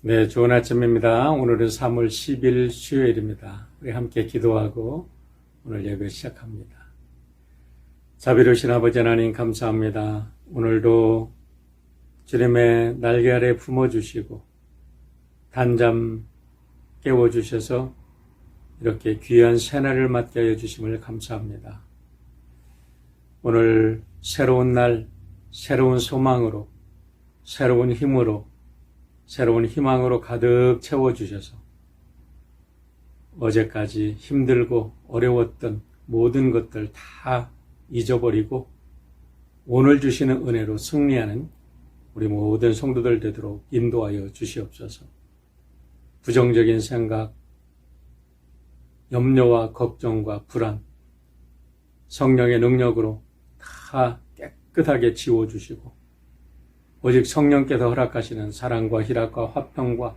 네, 좋은 아침입니다. 오늘은 3월 10일 수요일입니다. 우리 함께 기도하고 오늘 예배 시작합니다. 자비로우신 아버지 하나님 감사합니다. 오늘도 주님의 날개 아래 품어주시고 단잠 깨워주셔서 이렇게 귀한 새날을 맞게 하여 주심을 감사합니다. 오늘 새로운 날, 새로운 소망으로, 새로운 힘으로, 새로운 희망으로 가득 채워주셔서 어제까지 힘들고 어려웠던 모든 것들 다 잊어버리고 오늘 주시는 은혜로 승리하는 우리 모든 성도들 되도록 인도하여 주시옵소서. 부정적인 생각, 염려와 걱정과 불안, 성령의 능력으로 다 깨끗하게 지워주시고 오직 성령께서 허락하시는 사랑과 희락과 화평과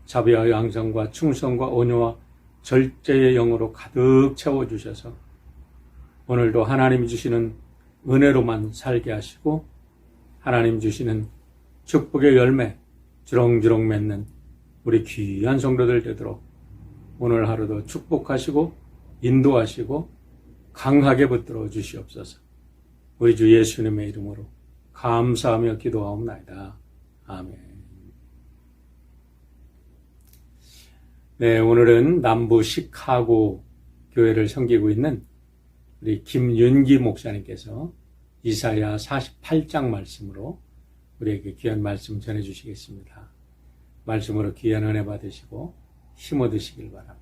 자비와 양성과 충성과 온유와 절제의 영으로 가득 채워주셔서 오늘도 하나님이 주시는 은혜로만 살게 하시고 하나님 주시는 축복의 열매 주렁주렁 맺는 우리 귀한 성도들 되도록 오늘 하루도 축복하시고 인도하시고 강하게 붙들어 주시옵소서. 우리 주 예수님의 이름으로 감사하며 기도하옵나이다. 아멘. 네, 오늘은 남부 시카고 교회를 섬기고 있는 우리 김윤기 목사님께서 이사야 48장 말씀으로 우리에게 귀한 말씀 전해주시겠습니다. 말씀으로 귀한 은혜 받으시고 힘 얻으시길 바랍니다.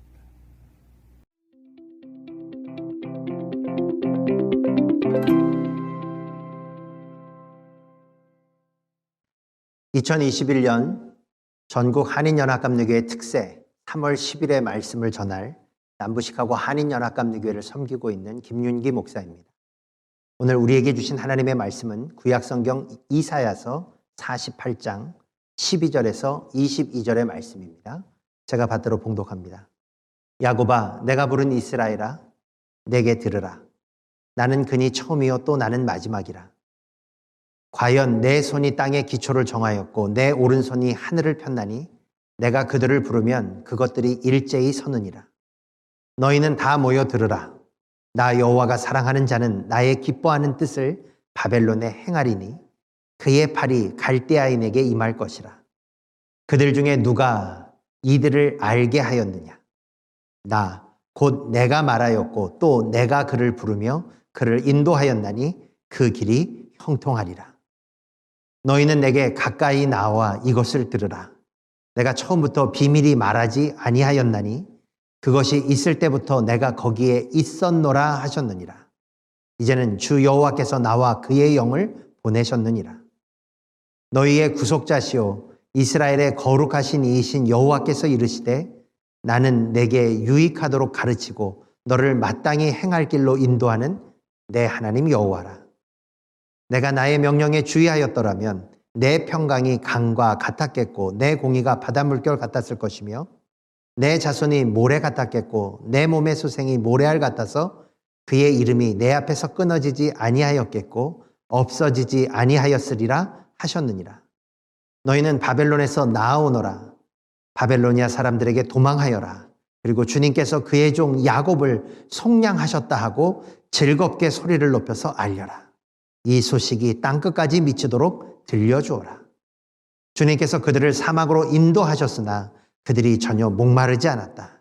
2021년 전국 한인연합감리교회 특세 3월 10일의 말씀을 전할 남부시카고 한인연합감리교회를 섬기고 있는 김윤기 목사입니다. 오늘 우리에게 주신 하나님의 말씀은 구약성경 이사야서 48장 12절에서 22절의 말씀입니다. 제가 받들어 봉독합니다. 야곱아, 내가 부른 이스라엘아, 내게 들으라. 나는 그니 처음이요 또 나는 마지막이라. 과연 내 손이 땅의 기초를 정하였고 내 오른손이 하늘을 폈나니 내가 그들을 부르면 그것들이 일제히 서느니라. 너희는 다 모여 들으라. 나 여호와가 사랑하는 자는 나의 기뻐하는 뜻을 바벨론에 행하리니 그의 팔이 갈대아인에게 임할 것이라. 그들 중에 누가 이들을 알게 하였느냐? 나 곧 내가 말하였고 또 내가 그를 부르며 그를 인도하였나니 그 길이 형통하리라. 너희는 내게 가까이 나와 이것을 들으라. 내가 처음부터 비밀이 말하지 아니하였나니 그것이 있을 때부터 내가 거기에 있었노라 하셨느니라. 이제는 주 여호와께서 나와 그의 영을 보내셨느니라. 너희의 구속자시오 이스라엘의 거룩하신 이이신 여호와께서 이르시되 나는 내게 유익하도록 가르치고 너를 마땅히 행할 길로 인도하는 내 하나님 여호와라. 내가 나의 명령에 주의하였더라면 내 평강이 강과 같았겠고 내 공의가 바닷물결 같았을 것이며 내 자손이 모래 같았겠고 내 몸의 수생이 모래알 같아서 그의 이름이 내 앞에서 끊어지지 아니하였겠고 없어지지 아니하였으리라 하셨느니라. 너희는 바벨론에서 나아오너라. 바벨로니아 사람들에게 도망하여라. 그리고 주님께서 그의 종 야곱을 속량하셨다 하고 즐겁게 소리를 높여서 알려라. 이 소식이 땅끝까지 미치도록 들려주어라. 주님께서 그들을 사막으로 인도하셨으나 그들이 전혀 목마르지 않았다.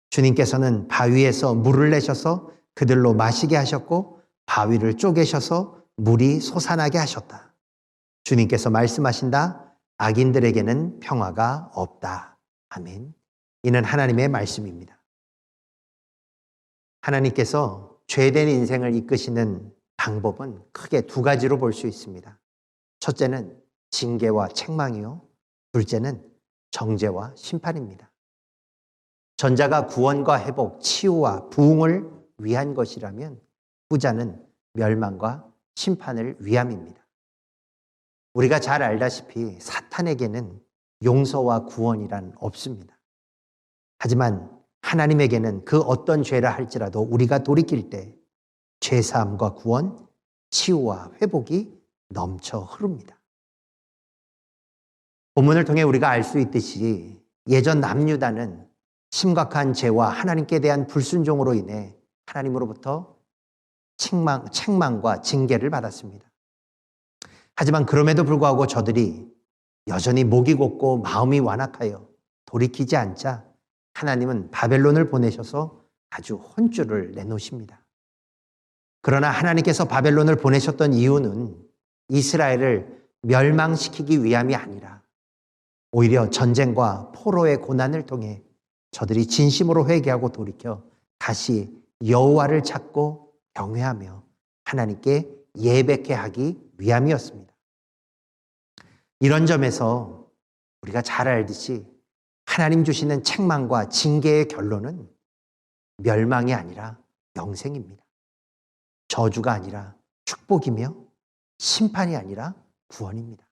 주님께서는 바위에서 물을 내셔서 그들로 마시게 하셨고 바위를 쪼개셔서 물이 솟아나게 하셨다. 주님께서 말씀하신다. 악인들에게는 평화가 없다. 아멘. 이는 하나님의 말씀입니다. 하나님께서 죄된 인생을 이끄시는 방법은 크게 두 가지로 볼 수 있습니다. 첫째는 징계와 책망이요. 둘째는 정죄와 심판입니다. 전자가 구원과 회복, 치유와 부흥을 위한 것이라면 후자는 멸망과 심판을 위함입니다. 우리가 잘 알다시피 사탄에게는 용서와 구원이란 없습니다. 하지만 하나님에게는 그 어떤 죄라 할지라도 우리가 돌이킬 때 죄사함과 구원, 치유와 회복이 넘쳐 흐릅니다. 본문을 통해 우리가 알 수 있듯이 예전 남유다는 심각한 죄와 하나님께 대한 불순종으로 인해 하나님으로부터 책망과 징계를 받았습니다. 하지만 그럼에도 불구하고 저들이 여전히 목이 곧고 마음이 완악하여 돌이키지 않자 하나님은 바벨론을 보내셔서 아주 혼쭐을 내놓으십니다. 그러나 하나님께서 바벨론을 보내셨던 이유는 이스라엘을 멸망시키기 위함이 아니라 오히려 전쟁과 포로의 고난을 통해 저들이 진심으로 회개하고 돌이켜 다시 여호와를 찾고 경외하며 하나님께 예배케 하기 위함이었습니다. 이런 점에서 우리가 잘 알듯이 하나님 주시는 책망과 징계의 결론은 멸망이 아니라 영생입니다. 저주가 아니라 축복이며 심판이 아니라 구원입니다.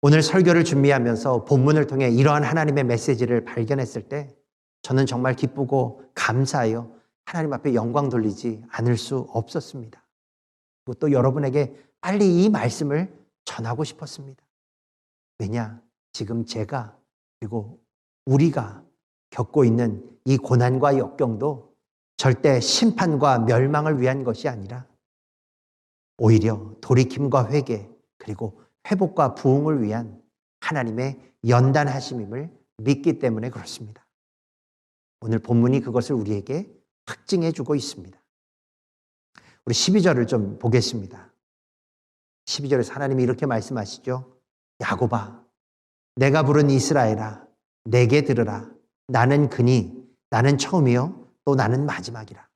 오늘 설교를 준비하면서 본문을 통해 이러한 하나님의 메시지를 발견했을 때 저는 정말 기쁘고 감사하여 하나님 앞에 영광 돌리지 않을 수 없었습니다. 그리고 또 여러분에게 빨리 이 말씀을 전하고 싶었습니다. 왜냐? 지금 제가 그리고 우리가 겪고 있는 이 고난과 역경도 절대 심판과 멸망을 위한 것이 아니라 오히려 돌이킴과 회개 그리고 회복과 부흥을 위한 하나님의 연단하심임을 믿기 때문에 그렇습니다. 오늘 본문이 그것을 우리에게 확증해 주고 있습니다. 우리 12절을 좀 보겠습니다. 12절에서 하나님이 이렇게 말씀하시죠. 야곱아, 내가 부른 이스라엘아, 내게 들으라. 나는 그니, 나는 처음이요, 또 나는 마지막이라.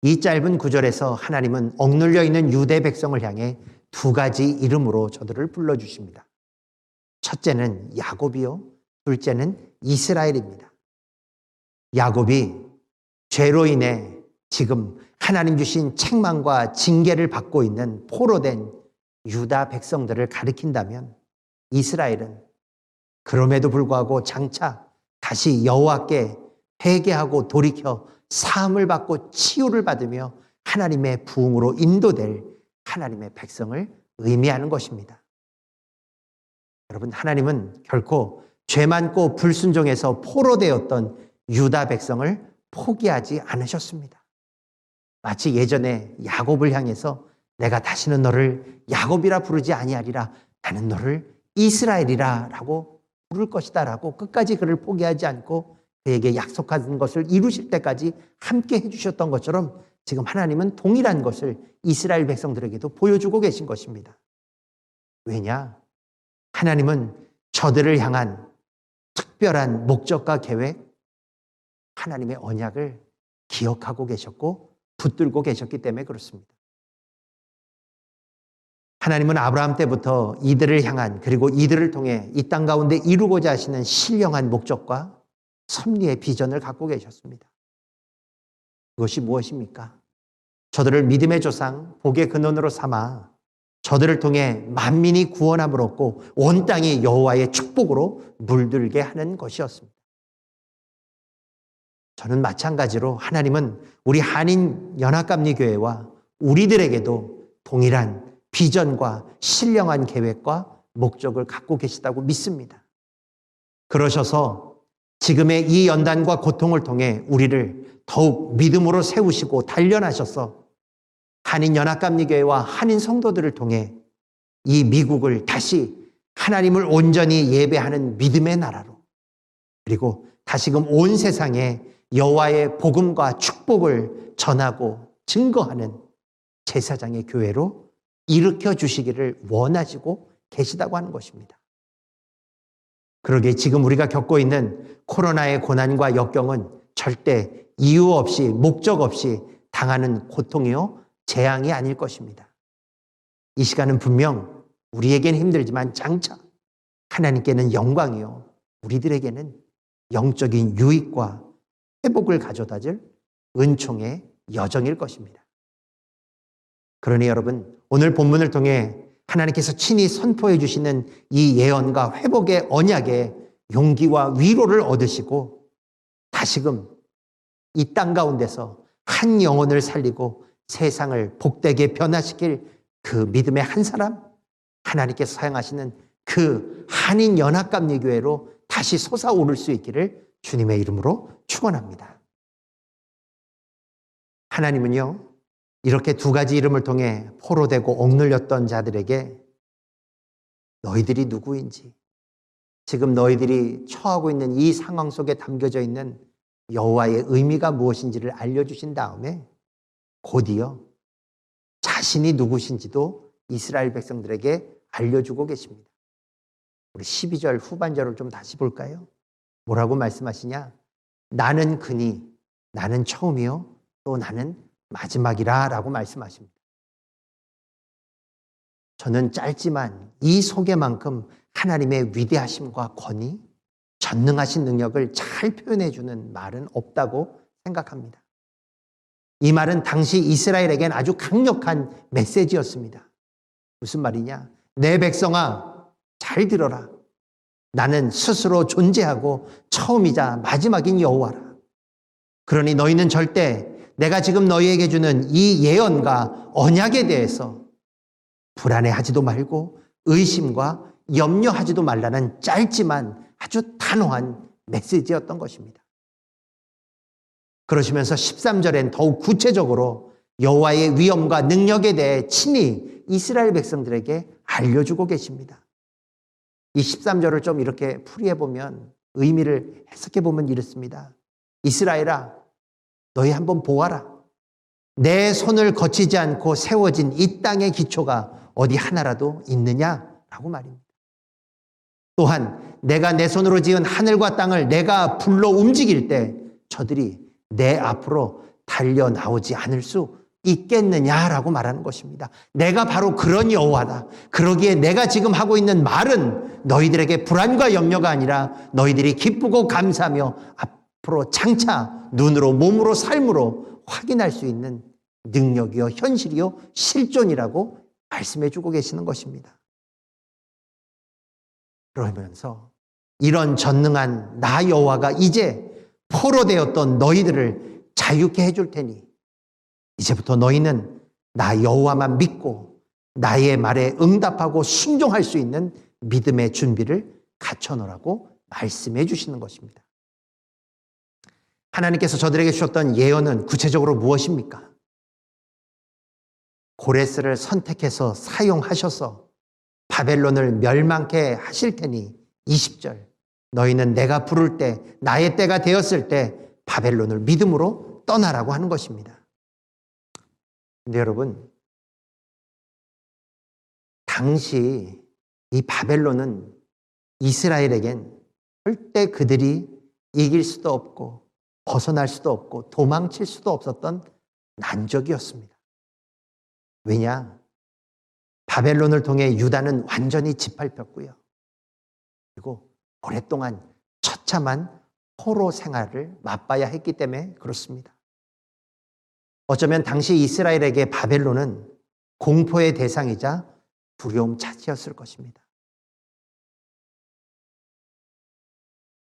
이 짧은 구절에서 하나님은 억눌려 있는 유대 백성을 향해 두 가지 이름으로 저들을 불러주십니다. 첫째는 야곱이요, 둘째는 이스라엘입니다. 야곱이 죄로 인해 지금 하나님 주신 책망과 징계를 받고 있는 포로된 유다 백성들을 가리킨다면 이스라엘은 그럼에도 불구하고 장차 다시 여호와께 회개하고 돌이켜 사함을 받고 치유를 받으며 하나님의 부흥으로 인도될 하나님의 백성을 의미하는 것입니다. 여러분, 하나님은 결코 죄 많고 불순종해서 포로되었던 유다 백성을 포기하지 않으셨습니다. 마치 예전에 야곱을 향해서 내가 다시는 너를 야곱이라 부르지 아니하리라, 나는 너를 이스라엘이라 라고 부를 것이다 라고 끝까지 그를 포기하지 않고 그에게 약속한 것을 이루실 때까지 함께 해주셨던 것처럼 지금 하나님은 동일한 것을 이스라엘 백성들에게도 보여주고 계신 것입니다. 왜냐? 하나님은 저들을 향한 특별한 목적과 계획, 하나님의 언약을 기억하고 계셨고 붙들고 계셨기 때문에 그렇습니다. 하나님은 아브라함 때부터 이들을 향한 그리고 이들을 통해 이 땅 가운데 이루고자 하시는 신령한 목적과 섭리의 비전을 갖고 계셨습니다. 그것이 무엇입니까? 저들을 믿음의 조상, 복의 근원으로 삼아 저들을 통해 만민이 구원함을 얻고 온 땅이 여호와의 축복으로 물들게 하는 것이었습니다. 저는 마찬가지로 하나님은 우리 한인연합감리교회와 우리들에게도 동일한 비전과 신령한 계획과 목적을 갖고 계시다고 믿습니다. 그러셔서 지금의 이 연단과 고통을 통해 우리를 더욱 믿음으로 세우시고 단련하셔서 한인연합감리교회와 한인 성도들을 통해 이 미국을 다시 하나님을 온전히 예배하는 믿음의 나라로 그리고 다시금 온 세상에 여호와의 복음과 축복을 전하고 증거하는 제사장의 교회로 일으켜 주시기를 원하시고 계시다고 하는 것입니다. 그러기에 지금 우리가 겪고 있는 코로나의 고난과 역경은 절대 이유 없이 목적 없이 당하는 고통이요 재앙이 아닐 것입니다. 이 시간은 분명 우리에게는 힘들지만 장차 하나님께는 영광이요 우리들에게는 영적인 유익과 회복을 가져다 줄 은총의 여정일 것입니다. 그러니 여러분, 오늘 본문을 통해 하나님께서 친히 선포해 주시는 이 예언과 회복의 언약에 용기와 위로를 얻으시고 다시금 이 땅 가운데서 한 영혼을 살리고 세상을 복되게 변화시킬 그 믿음의 한 사람, 하나님께서 사용하시는 그 한인연합감리교회로 다시 솟아오를 수 있기를 주님의 이름으로 축원합니다. 하나님은요, 이렇게 두 가지 이름을 통해 포로되고 억눌렸던 자들에게 너희들이 누구인지, 지금 너희들이 처하고 있는 이 상황 속에 담겨져 있는 여호와의 의미가 무엇인지를 알려주신 다음에 곧이어 자신이 누구신지도 이스라엘 백성들에게 알려주고 계십니다. 우리 12절 후반절을 좀 다시 볼까요? 뭐라고 말씀하시냐? 나는 그니, 나는 처음이요, 또 나는 마지막이라 라고 말씀하십니다. 저는 짧지만 이 소개만큼 하나님의 위대하심과 권위, 전능하신 능력을 잘 표현해주는 말은 없다고 생각합니다. 이 말은 당시 이스라엘에겐 아주 강력한 메시지였습니다. 무슨 말이냐? 내 백성아, 잘 들어라. 나는 스스로 존재하고 처음이자 마지막인 여호와라. 그러니 너희는 절대 내가 지금 너희에게 주는 이 예언과 언약에 대해서 불안해하지도 말고 의심과 염려하지도 말라는 짧지만 아주 단호한 메시지였던 것입니다. 그러시면서 13절엔 더욱 구체적으로 여호와의 위엄과 능력에 대해 친히 이스라엘 백성들에게 알려주고 계십니다. 이 13절을 좀 이렇게 풀이해보면, 의미를 해석해보면 이렇습니다. 이스라엘아, 너희 한번 보아라. 내 손을 거치지 않고 세워진 이 땅의 기초가 어디 하나라도 있느냐라고 말입니다. 또한 내가 내 손으로 지은 하늘과 땅을 내가 불러 움직일 때 저들이 내 앞으로 달려 나오지 않을 수 있겠느냐라고 말하는 것입니다. 내가 바로 그런 여호와다. 그러기에 내가 지금 하고 있는 말은 너희들에게 불안과 염려가 아니라 너희들이 기쁘고 감사하며 앞으로 장차 눈으로, 몸으로, 삶으로 확인할 수 있는 능력이요, 현실이요, 실존이라고 말씀해주고 계시는 것입니다. 그러면서 이런 전능한 나 여호와가 이제 포로되었던 너희들을 자유케 해줄 테니 이제부터 너희는 나 여호와만 믿고 나의 말에 응답하고 순종할 수 있는 믿음의 준비를 갖춰놓으라고 말씀해 주시는 것입니다. 하나님께서 저들에게 주셨던 예언은 구체적으로 무엇입니까? 고레스를 선택해서 사용하셔서 바벨론을 멸망케 하실 테니 20절, 너희는 내가 부를 때, 나의 때가 되었을 때 바벨론을 믿음으로 떠나라고 하는 것입니다. 근데 여러분, 당시 이 바벨론은 이스라엘에겐 절대 그들이 이길 수도 없고 벗어날 수도 없고 도망칠 수도 없었던 난적이었습니다. 왜냐? 바벨론을 통해 유다는 완전히 짓밟혔고요. 그리고 오랫동안 처참한 포로 생활을 맛봐야 했기 때문에 그렇습니다. 어쩌면 당시 이스라엘에게 바벨론은 공포의 대상이자 두려움 자체였을 것입니다.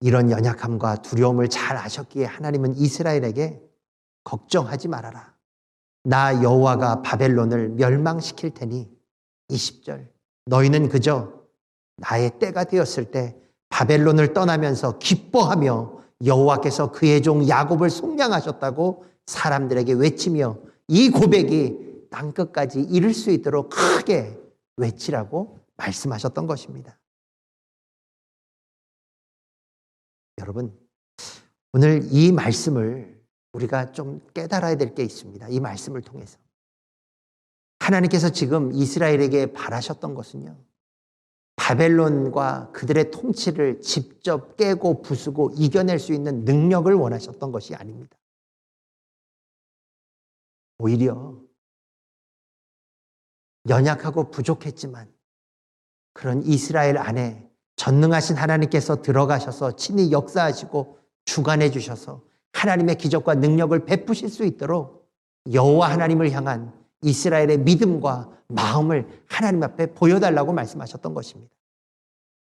이런 연약함과 두려움을 잘 아셨기에 하나님은 이스라엘에게 걱정하지 말아라. 나 여호와가 바벨론을 멸망시킬 테니 20절, 너희는 그저 나의 때가 되었을 때 바벨론을 떠나면서 기뻐하며 여호와께서 그의 종 야곱을 속량하셨다고 사람들에게 외치며 이 고백이 땅끝까지 이를 수 있도록 크게 외치라고 말씀하셨던 것입니다. 여러분, 오늘 이 말씀을 우리가 좀 깨달아야 될 게 있습니다. 이 말씀을 통해서 하나님께서 지금 이스라엘에게 바라셨던 것은요, 바벨론과 그들의 통치를 직접 깨고 부수고 이겨낼 수 있는 능력을 원하셨던 것이 아닙니다. 오히려 연약하고 부족했지만 그런 이스라엘 안에 전능하신 하나님께서 들어가셔서 친히 역사하시고 주관해 주셔서 하나님의 기적과 능력을 베푸실 수 있도록 여호와 하나님을 향한 이스라엘의 믿음과 마음을 하나님 앞에 보여달라고 말씀하셨던 것입니다.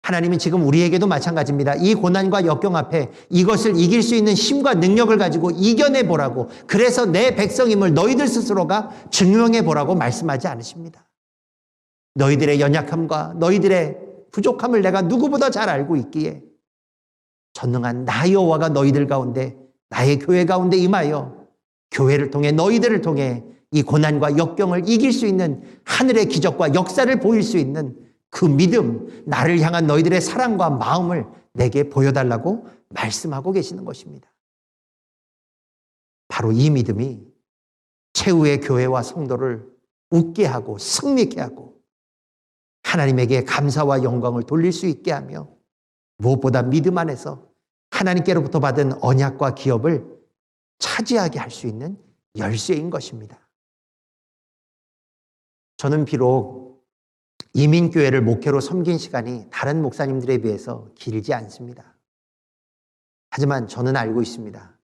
하나님은 지금 우리에게도 마찬가지입니다. 이 고난과 역경 앞에 이것을 이길 수 있는 힘과 능력을 가지고 이겨내보라고, 그래서 내 백성임을 너희들 스스로가 증명해보라고 말씀하지 않으십니다. 너희들의 연약함과 너희들의 부족함을 내가 누구보다 잘 알고 있기에 전능한 나 여호와가 너희들 가운데 나의 교회 가운데 임하여 교회를 통해 너희들을 통해 이 고난과 역경을 이길 수 있는 하늘의 기적과 역사를 보일 수 있는 그 믿음, 나를 향한 너희들의 사랑과 마음을 내게 보여달라고 말씀하고 계시는 것입니다. 바로 이 믿음이 최후의 교회와 성도를 웃게 하고 승리케 하고 하나님에게 감사와 영광을 돌릴 수 있게 하며 무엇보다 믿음 안에서 하나님께로부터 받은 언약과 기업을 차지하게 할 수 있는 열쇠인 것입니다. 저는 비록 이민교회를 목회로 섬긴 시간이 다른 목사님들에 비해서 길지 않습니다. 하지만 저는 알고 있습니다.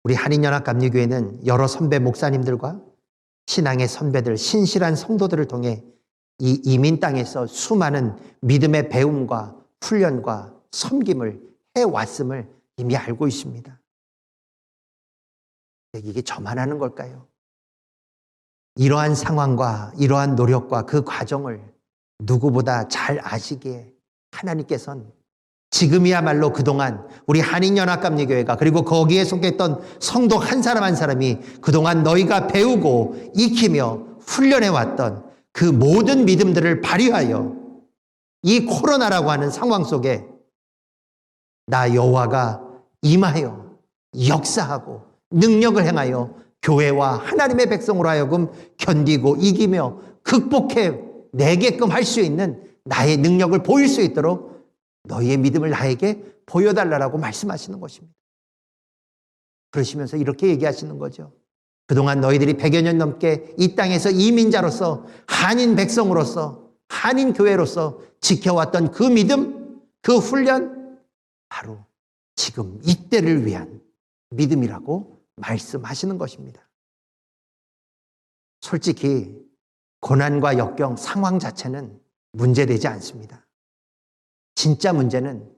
우리 한인연합감리교회는 여러 선배 목사님들과 신앙의 선배들, 신실한 성도들을 통해 이 이민 땅에서 수많은 믿음의 배움과 훈련과 섬김을 해왔음을 이미 알고 있습니다. 이게 저만 하는 걸까요? 이러한 상황과 이러한 노력과 그 과정을 누구보다 잘 아시기에 하나님께서는 지금이야말로 그동안 우리 한인연합감리교회가 그리고 거기에 속했던 성도 한 사람 한 사람이 그동안 너희가 배우고 익히며 훈련해왔던 그 모든 믿음들을 발휘하여 이 코로나라고 하는 상황 속에 나 여호와가 임하여 역사하고 능력을 행하여 교회와 하나님의 백성으로 하여금 견디고 이기며 극복해 내게끔 할 수 있는 나의 능력을 보일 수 있도록 너희의 믿음을 나에게 보여달라고 말씀하시는 것입니다. 그러시면서 이렇게 얘기하시는 거죠. 그동안 너희들이 100여 년 넘게 이 땅에서 이민자로서 한인 백성으로서 한인 교회로서 지켜왔던 그 믿음, 그 훈련 바로 지금 이때를 위한 믿음이라고 말씀하시는 것입니다. 솔직히 고난과 역경 상황 자체는 문제되지 않습니다. 진짜 문제는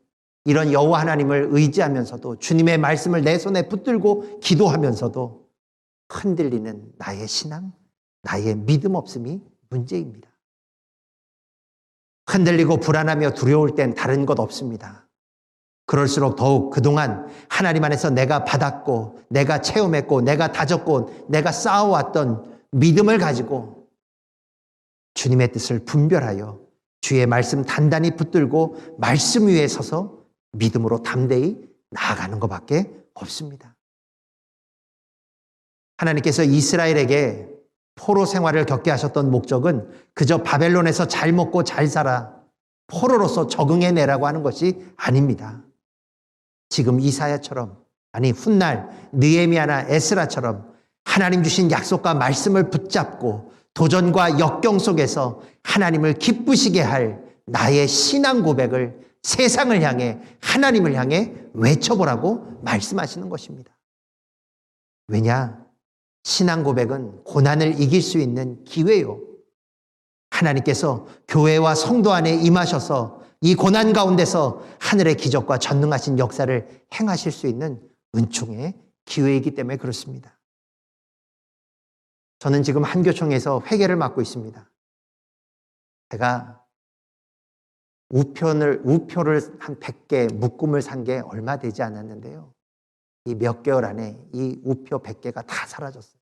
이런 여호와 하나님을 의지하면서도 주님의 말씀을 내 손에 붙들고 기도하면서도 흔들리는 나의 신앙, 나의 믿음 없음이 문제입니다. 흔들리고 불안하며 두려울 땐 다른 것 없습니다. 그럴수록 더욱 그동안 하나님 안에서 내가 받았고 내가 체험했고 내가 다졌고 내가 쌓아왔던 믿음을 가지고 주님의 뜻을 분별하여 주의 말씀 단단히 붙들고 말씀 위에 서서 믿음으로 담대히 나아가는 것밖에 없습니다. 하나님께서 이스라엘에게 포로 생활을 겪게 하셨던 목적은 그저 바벨론에서 잘 먹고 잘 살아 포로로서 적응해내라고 하는 것이 아닙니다. 지금 이사야처럼 아니 훗날 느헤미야나 에스라처럼 하나님 주신 약속과 말씀을 붙잡고 도전과 역경 속에서 하나님을 기쁘시게 할 나의 신앙 고백을 세상을 향해 하나님을 향해 외쳐보라고 말씀하시는 것입니다. 왜냐? 신앙 고백은 고난을 이길 수 있는 기회요. 하나님께서 교회와 성도 안에 임하셔서 이 고난 가운데서 하늘의 기적과 전능하신 역사를 행하실 수 있는 은총의 기회이기 때문에 그렇습니다. 저는 지금 한교총에서 회계를 맡고 있습니다. 제가 우표를 한 100개 묶음을 산 게 얼마 되지 않았는데요. 이 몇 개월 안에 이 우표 100개가 다 사라졌어요.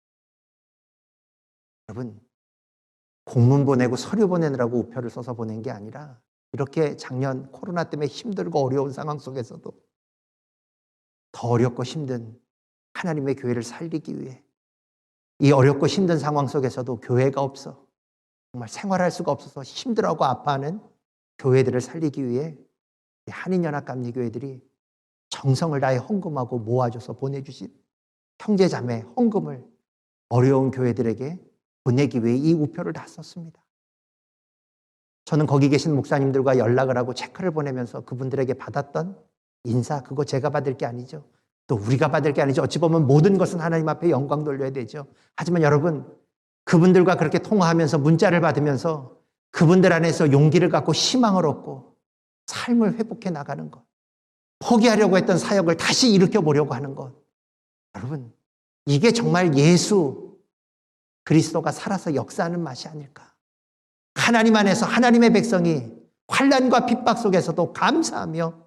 여러분, 공문 보내고 서류 보내느라고 우표를 써서 보낸 게 아니라 이렇게 작년 코로나 때문에 힘들고 어려운 상황 속에서도 더 어렵고 힘든 하나님의 교회를 살리기 위해 이 어렵고 힘든 상황 속에서도 교회가 없어 정말 생활할 수가 없어서 힘들어하고 아파하는 교회들을 살리기 위해 한인연합감리교회들이 정성을 다해 헌금하고 모아줘서 보내주신 형제자매 헌금을 어려운 교회들에게 보내기 위해 이 우표를 다 썼습니다. 저는 거기 계신 목사님들과 연락을 하고 체크를 보내면서 그분들에게 받았던 인사, 그거 제가 받을 게 아니죠. 또 우리가 받을 게 아니죠. 어찌 보면 모든 것은 하나님 앞에 영광 돌려야 되죠. 하지만 여러분, 그분들과 그렇게 통화하면서 문자를 받으면서 그분들 안에서 용기를 갖고 희망을 얻고 삶을 회복해 나가는 것, 포기하려고 했던 사역을 다시 일으켜보려고 하는 것, 여러분, 이게 정말 예수 그리스도가 살아서 역사하는 맛이 아닐까. 하나님 안에서 하나님의 백성이 환난과 핍박 속에서도 감사하며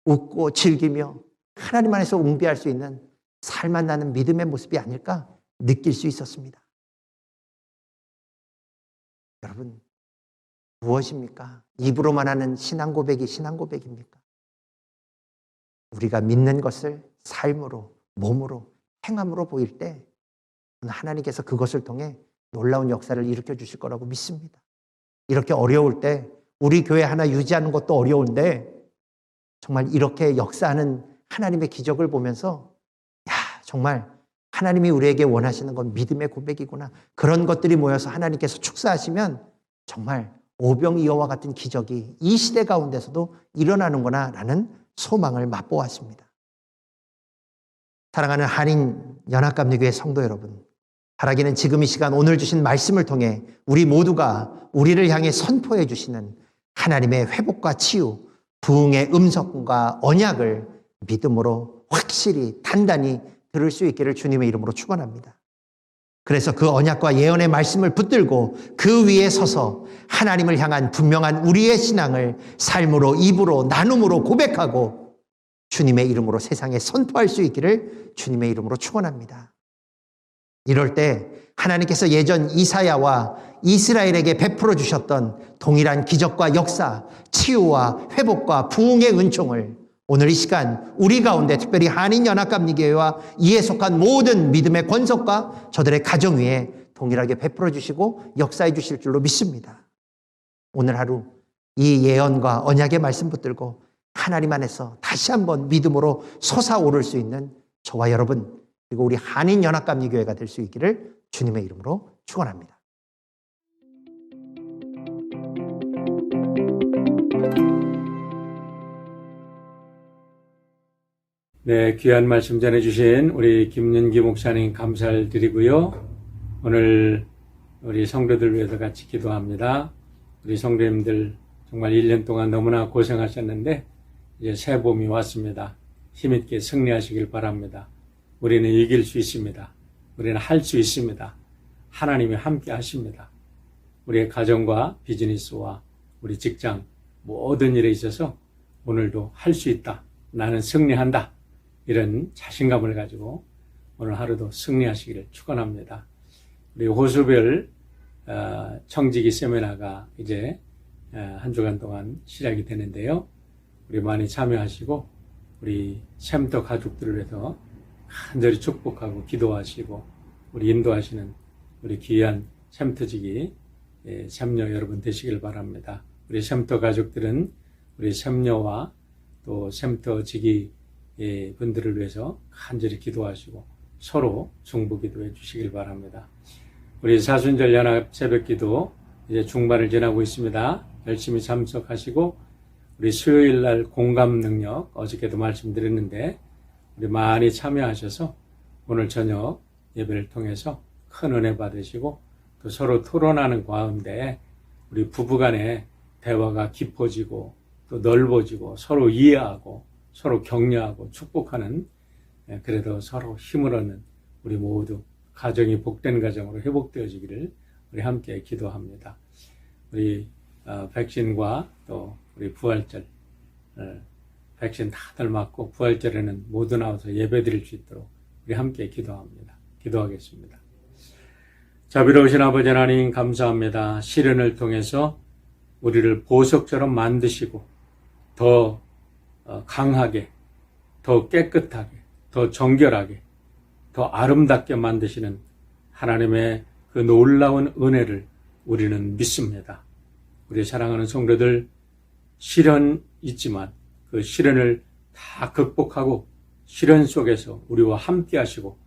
웃고 즐기며 하나님 안에서 웅비할 수 있는 살만 나는 믿음의 모습이 아닐까 느낄 수 있었습니다. 여러분, 무엇입니까? 입으로만 하는 신앙 고백이 신앙 고백입니까? 우리가 믿는 것을 삶으로, 몸으로, 행함으로 보일 때 하나님께서 그것을 통해 놀라운 역사를 일으켜 주실 거라고 믿습니다. 이렇게 어려울 때 우리 교회 하나 유지하는 것도 어려운데 정말 이렇게 역사하는 하나님의 기적을 보면서 야, 정말 하나님이 우리에게 원하시는 건 믿음의 고백이구나. 그런 것들이 모여서 하나님께서 축사하시면 정말 오병이어와 같은 기적이 이 시대 가운데서도 일어나는구나 라는 소망을 맛보았습니다. 사랑하는 한인연합감리교회 성도 여러분, 바라기는 지금 이 시간 오늘 주신 말씀을 통해 우리 모두가 우리를 향해 선포해 주시는 하나님의 회복과 치유, 부흥의 음성과 언약을 믿음으로 확실히 단단히 들을 수 있기를 주님의 이름으로 축원합니다. 그래서 그 언약과 예언의 말씀을 붙들고 그 위에 서서 하나님을 향한 분명한 우리의 신앙을 삶으로, 입으로, 나눔으로 고백하고 주님의 이름으로 세상에 선포할 수 있기를 주님의 이름으로 축원합니다. 이럴 때 하나님께서 예전 이사야와 이스라엘에게 베풀어 주셨던 동일한 기적과 역사, 치유와 회복과 부흥의 은총을 오늘 이 시간 우리 가운데 특별히 한인연합감리교회와 이에 속한 모든 믿음의 권속과 저들의 가정 위에 동일하게 베풀어 주시고 역사해 주실 줄로 믿습니다. 오늘 하루 이 예언과 언약의 말씀 붙들고 하나님 안에서 다시 한번 믿음으로 솟아오를 수 있는 저와 여러분 그리고 우리 한인연합감리교회가 될 수 있기를 주님의 이름으로 축원합니다. 네, 귀한 말씀 전해주신 우리 김윤기 목사님 감사를 드리고요. 오늘 우리 성도들 위해서 같이 기도합니다. 우리 성도님들 정말 1년 동안 너무나 고생하셨는데 이제 새 봄이 왔습니다. 힘있게 승리하시길 바랍니다. 우리는 이길 수 있습니다. 우리는 할 수 있습니다. 하나님이 함께 하십니다. 우리의 가정과 비즈니스와 우리 직장 모든 일에 있어서 오늘도 할 수 있다. 나는 승리한다. 이런 자신감을 가지고 오늘 하루도 승리하시기를 축원합니다. 우리 호수별 청지기 세미나가 이제 한 주간 동안 시작이 되는데요. 우리 많이 참여하시고 우리 샘터 가족들을 위해서 간절히 축복하고 기도하시고 우리 인도하시는 우리 귀한 샘터지기 샘녀 여러분 되시길 바랍니다. 우리 샘터 가족들은 우리 샘녀와 또 샘터지기 분들을 위해서 간절히 기도하시고 서로 중보기도해 주시길 바랍니다. 우리 사순절 연합 새벽기도 이제 중반을 지나고 있습니다. 열심히 참석하시고 우리 수요일 날 공감 능력 어저께도 말씀드렸는데 우리 많이 참여하셔서 오늘 저녁 예배를 통해서 큰 은혜 받으시고 또 서로 토론하는 가운데 우리 부부간의 대화가 깊어지고 또 넓어지고 서로 이해하고 서로 격려하고 축복하는 그래도 서로 힘을 얻는 우리 모두 가정이 복된 가정으로 회복되어지기를 우리 함께 기도합니다. 우리 백신과 또 우리 부활절 백신 다들 맞고 부활절에는 모두 나와서 예배드릴 수 있도록 우리 함께 기도합니다. 기도하겠습니다. 자비로우신 아버지 하나님 감사합니다. 시련을 통해서 우리를 보석처럼 만드시고 더 강하게, 더 깨끗하게, 더 정결하게, 더 아름답게 만드시는 하나님의 그 놀라운 은혜를 우리는 믿습니다. 우리 사랑하는 성도들 시련 있지만 그 시련을 다 극복하고 시련 속에서 우리와 함께 하시고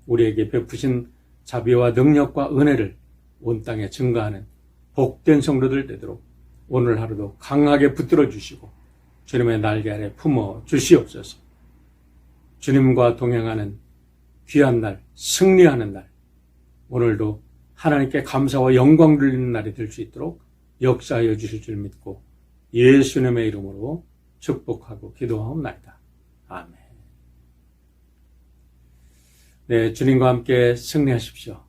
우리에게 베푸신 자비와 능력과 은혜를 온 땅에 증거하는 복된 성도들 되도록 오늘 하루도 강하게 붙들어 주시고 주님의 날개 아래 품어 주시옵소서. 주님과 동행하는 귀한 날, 승리하는 날, 오늘도 하나님께 감사와 영광 돌리는 날이 될 수 있도록 역사하여 주실 줄 믿고 예수님의 이름으로 축복하고 기도하옵나이다. 아멘. 네, 주님과 함께 승리하십시오.